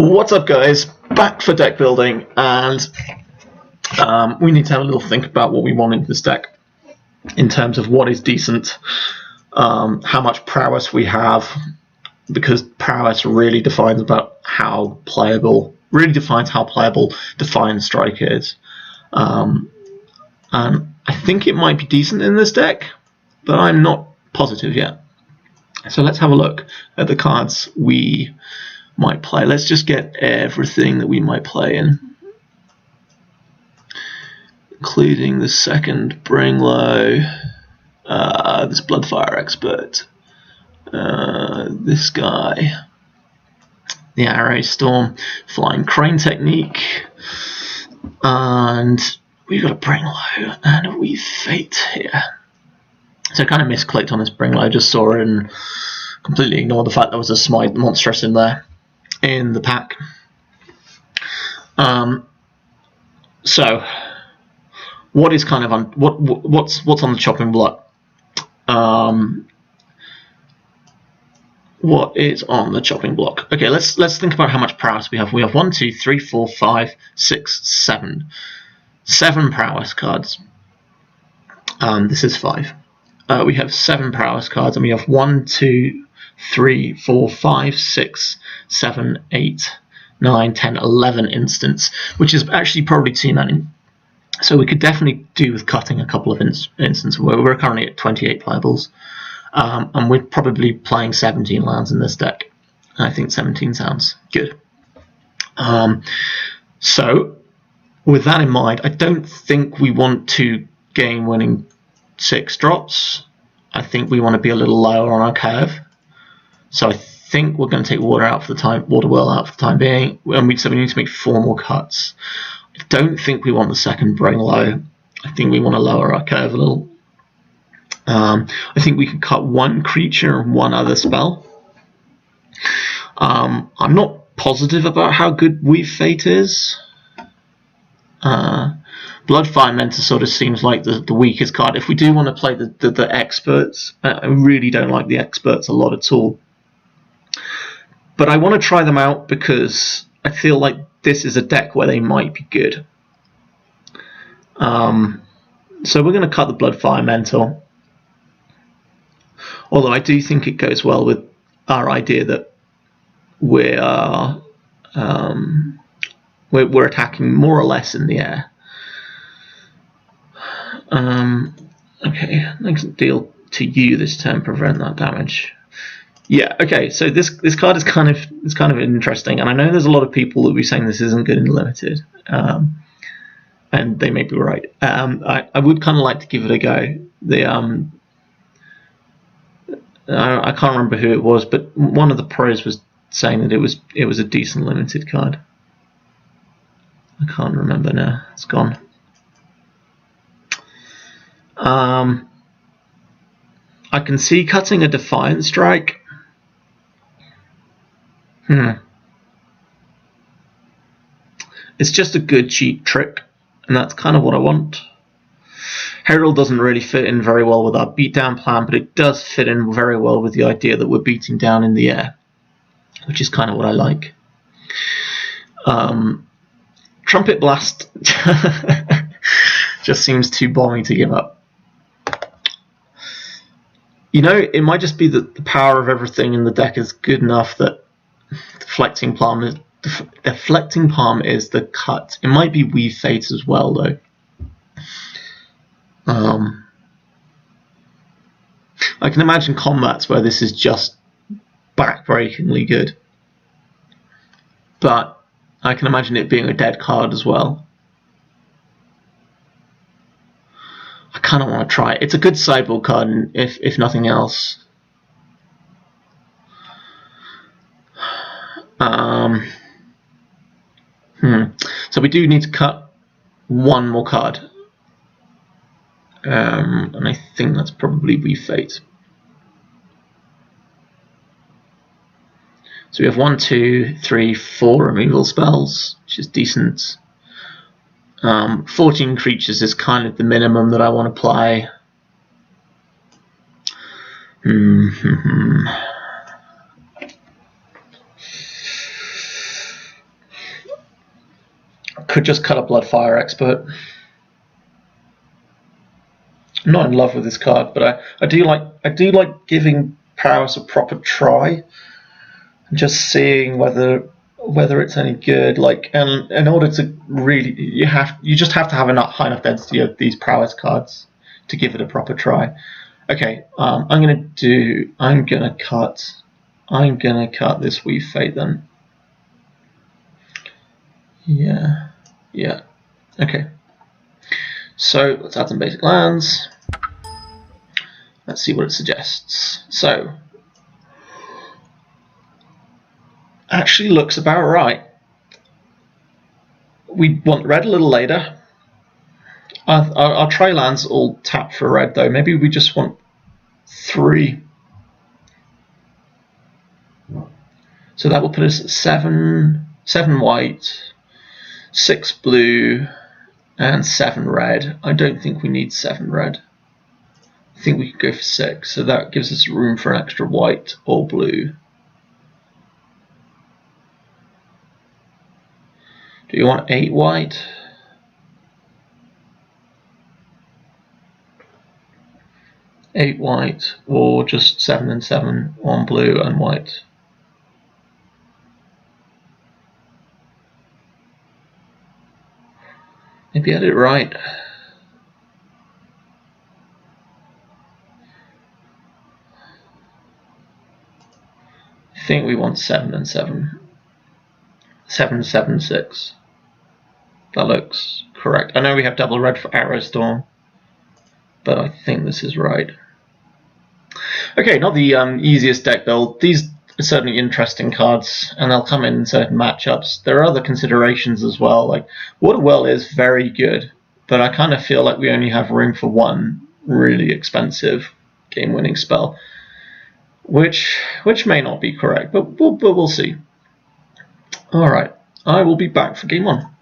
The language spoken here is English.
What's up, guys? Back for deck building, and we need to have a little think about what we want in this deck in terms of what is decent, how much prowess we have, because prowess really defines how playable Defiant Strike is. And I think it might be decent in this deck, but I'm not positive yet. So let's have a look at the cards we might play. Let's just get everything that we might play in, including the second Bring Low, this Bloodfire Expert, this guy, the Arrow Storm, Flying Crane Technique, and we've got a Bring Low and a Weave Fate here. So I kind of misclicked on this Bring Low, just saw it and completely ignored the fact there was a Smite Monstrous in there in the pack. So what is kind of what's on the chopping block? What is on the chopping block? Okay, let's think about how much prowess we have. We have 1, 2, 3, 4, 5, 6, 7. 7 prowess cards. This is 5. We have 7 prowess cards, and we have 1, 2, 3, 4, 5, 6, 7, 8, 9, 10, 11 instants, which is actually probably too many. So we could definitely do with cutting a couple of instants. We're currently at 28 playables, and we're probably playing 17 lands in this deck. I think 17 sounds good. So with that in mind, I don't think we want to game-winning 6 drops. I think we want to be a little lower on our curve. So I think we're going to take Water Whirl out for the time being, so we need to make 4 more cuts. I don't think we want the second Bring Low. I think we want to lower our curve a little. I think we can cut 1 creature and 1 other spell. I'm not positive about how good Weave Fate is. Bloodfire Mentor sort of seems like the weakest card. If we do want to play the experts, I really don't like the experts a lot at all. But I want to try them out because I feel like this is a deck where they might be good. So we're going to cut the Bloodfire Mentor. Although I do think it goes well with our idea that we're attacking more or less in the air. Okay, let's deal to you this turn, prevent that damage. Yeah, okay, so this card is kind of interesting, and I know there's a lot of people that will be saying this isn't good in limited, and they may be right. I would kind of like to give it a go. I can't remember who it was, but one of the pros was saying that it was a decent limited card. I can't remember now. It's gone. I can see cutting a Defiant Strike. It's just a good cheap trick, and that's kind of what I want. Herald doesn't really fit in very well with our beatdown plan, but it does fit in very well with the idea that we're beating down in the air, which is kind of what I like. Trumpet Blast just seems too bomby to give up. You know, it might just be that the power of everything in the deck is good enough that Deflecting Palm is the cut. It might be Weave Fate as well, though. I can imagine combats where this is just backbreakingly good, but I can imagine it being a dead card as well. I kind of want to try it. It's a good sideboard card, if nothing else. So we do need to cut 1 more card, and I think that's probably Weave Fate. So we have 1, 2, 3, 4 removal spells, which is decent. 14 creatures is kind of the minimum that I want to play. could just cut a Bloodfire Expert. I'm not in love with this card, but I do like giving Prowess a proper try and just seeing whether it's any good. Like, and in order to really, you just have to have a high enough density of these Prowess cards to give it a proper try. Okay, I'm gonna cut this Weave Fate then. Yeah. Okay. So let's add some basic lands. Let's see what it suggests. So, actually looks about right. We want red a little later. Our try lands all tap for red though. Maybe we just want 3. So that will put us at 7 white, 6 blue, and 7 red. I don't think we need 7 red. I think we could go for 6. So that gives us room for an extra white or blue. Do you want 8 white? Eight white, or just 7 and 7 on blue and white? Maybe I did it right. I think we want 7 and 7. 7, 7, 6. That looks correct. I know we have double red for Arrow Storm, but I think this is right. Okay, not the easiest deck build. These are certainly interesting cards, and they'll come in certain matchups. There are other considerations as well. Like, Water Whirl is very good, but I kind of feel like we only have room for one really expensive game-winning spell, which may not be correct, but we'll see. All right, I will be back for game 1.